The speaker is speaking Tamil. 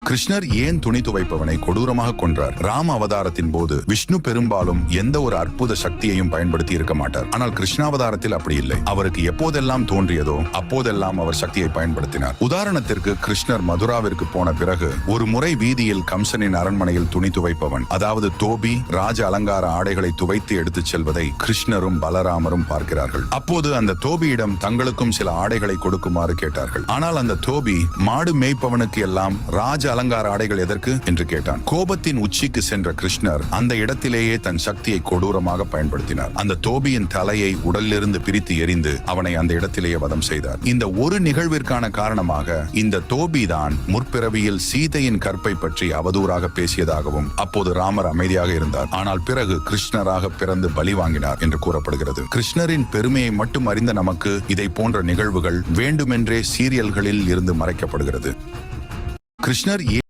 கிருஷ்ணர் ஏன் துணி துவைப்பவனை கொடூரமாக கொன்றார்? ராம அவதாரத்தின் போது விஷ்ணு பெரும்பாலும் எந்த ஒரு அற்புத சக்தியையும் பயன்படுத்தி இருக்க மாட்டார். ஆனால் கிருஷ்ணாவதாரத்தில் அப்படி இல்லை. அவருக்கு எப்போதெல்லாம் தோன்றியதோ அப்போதெல்லாம் அவர் சக்தியை பயன்படுத்தினார். உதாரணத்திற்கு கிருஷ்ணர் மதுராவிற்கு போன பிறகு ஒரு முறை வீதியில் கம்சனின் அரண்மனையில் துணி துவைப்பவன், அதாவது தோபி, ராஜ அலங்கார ஆடைகளை துவைத்து எடுத்துச் செல்வதை கிருஷ்ணரும் பலராமரும் பார்க்கிறார்கள். அப்போது அந்த தோபியிடம் தங்களுக்கும் சில ஆடைகளை கொடுக்குமாறு கேட்டார்கள். ஆனால் அந்த தோபி, மாடு மேய்ப்பவனுக்கு எல்லாம் ராஜ அலங்கார ஆடைகள் எதற்கு என்று கேட்டான். கோபத்தின் உச்சிக்கு சென்ற கிருஷ்ணர் அந்த இடத்திலேயே தன் சக்தியை கொடூரமாக பயன்படுத்தினார். அந்த தோபியின் தலையை உடலிலிருந்து பிரித்து எறிந்து அவனை அந்த இடத்திலேயே வதம் செய்தார். இந்த ஒரு நிகழ்விற்கான காரணமாக இந்த தோபி தான் முற்பிறவியில் சீதையின் கற்பை பற்றி அவதூறாக பேசியதாகவும் அப்போது ராமர் அமைதியாக இருந்தார். ஆனால் பிறகு கிருஷ்ணராக பிறந்து பலி வாங்கினார் என்று கூறப்படுகிறது. கிருஷ்ணரின் பெருமையை மட்டும் அறிந்த நமக்கு இதை போன்ற நிகழ்வுகள் வேண்டுமென்றே சீரியல்களில் இருந்து மறைக்கப்படுகிறது. கிருஷ்ணர்